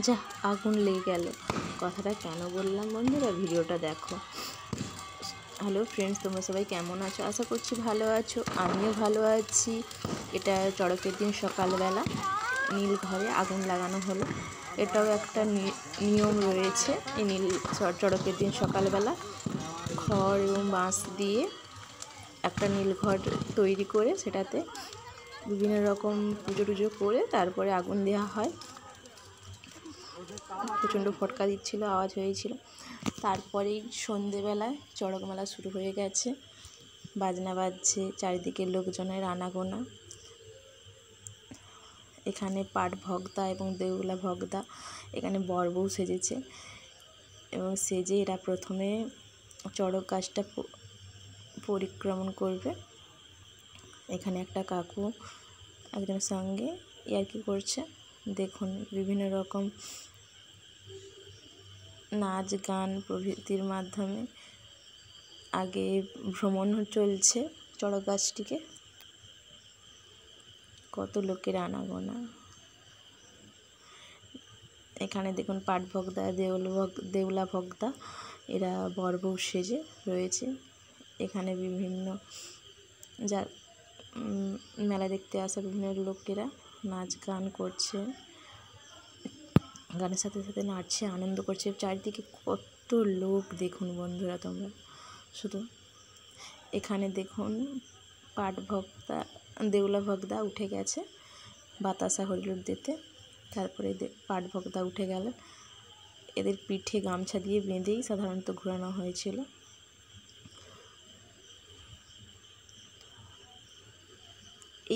যা আগুন লেগে গেল। কথাটা কেন বললাম বন্ধুরা, ভিডিওটা দেখো। হ্যালো ফ্রেন্ডস, তোমরা সবাই কেমন আছো? আশা করছি ভালো আছো, আমিও ভালো আছি। এটা চড়কের দিন সকালবেলা নীল ঘরে আগুন লাগানো হলো। এটাও একটা নিয়ম রয়েছে। এই চড়কের দিন সকালবেলা খড় এবং বাঁশ দিয়ে একটা নীল ঘর তৈরি করে সেটাতে বিভিন্ন রকম পুজো টুজো করে তারপরে আগুন দেওয়া হয়। প্রচণ্ড ফটকা দিচ্ছিলো, আওয়াজ হয়েছিল। তারপরেই সন্ধেবেলায় চড়ক মেলা শুরু হয়ে গেছে, বাজনা বাজছে, চারিদিকে লোকজনের আনাগোনা। এখানে পাট ভগদা এবং দেউলা ভগদা এখানে বর বউ সেজেছে এবং সেজে এরা প্রথমে চড়ক গাছটা পরিক্রমণ করবে। এখানে একটা কাকু একজনের সঙ্গে ইয়ার্কি করছে। দেখুন, বিভিন্ন রকম নাচ গান প্রভৃতির মাধ্যমে আগে ভ্রমণ চলছে চড়ক গাছটিকে। কত লোকের আনাগোনা। এখানে দেখুন পাট ভগদা, দেউলা ভগদা এরা বর বউ সেজে রয়েছে। এখানে বিভিন্ন মেলা দেখতে আসা বিভিন্ন লোকেরা নাচ গান করছে, গানের সাথে সাথে নাচছে, আনন্দ করছে। চারিদিকে কত লোক দেখুন বন্ধুরা তোমরা শুধু। এখানে দেখুন পাট ভগদা, দেউলা ভগদা উঠে গেছে বাতাসা হরিলুট দিতে। তারপরে পাট ভগদা উঠে গেল। এদের পিঠে গামছা দিয়ে বেঁধেই সাধারণত ঘোরানো হয়েছিল।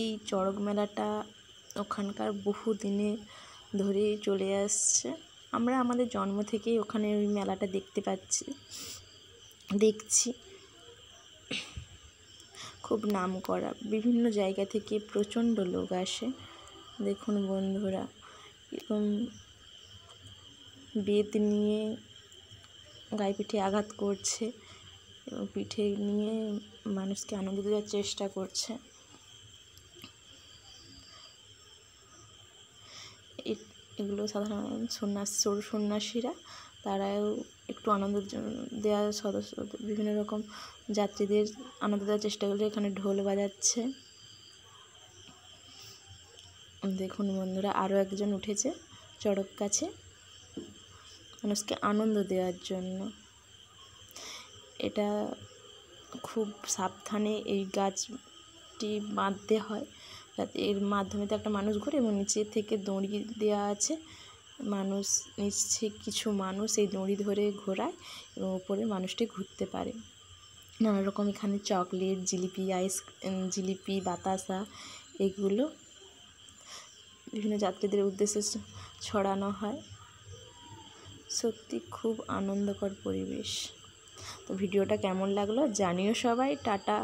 এই চড়ক মেলাটা ওখানকার বহু দিনে ধরেই চলে আসছে। আমরা আমাদের জন্ম থেকেই ওখানে ওই মেলাটা দেখছি। খুব নাম করা, বিভিন্ন জায়গা থেকে প্রচণ্ড লোক আসে। দেখুন বন্ধুরা, এরকম বেত নিয়ে গায়ে পিঠে আঘাত করছে এবং পিঠে নিয়ে মানুষকে আনন্দ দেওয়ার চেষ্টা করছে। এগুলো সাধারণত সন্ন্যাসীরা, তারাও একটু আনন্দ দেওয়ার বিভিন্ন রকম যাত্রীদের আনন্দ দেওয়ার চেষ্টা করছে। এখানে ঢোল বাজাচ্ছে। দেখুন বন্ধুরা, আরও একজন উঠেছে চড়ক গাছে মানুষকে আনন্দ দেওয়ার জন্য। এটা খুব সাবধানে এই গাছটি বাঁধতে হয়, যাতে এর মাধ্যমে তো একটা মানুষ ঘোরে এবং নিচে থেকে দড়ি দেওয়া আছে। কিছু মানুষ এই দড়ি ধরে ঘোরায় এবং উপরে মানুষটি ঘুরতে পারে। নানা রকম এখানে চকলেট, জিলিপি, বাতাসা এগুলো বিভিন্ন যাত্রীদের উদ্দেশ্যে ছড়ানো হয়। সত্যি খুব আনন্দকর পরিবেশ। তো ভিডিওটা কেমন লাগলো জানিও সবাই। টাটা।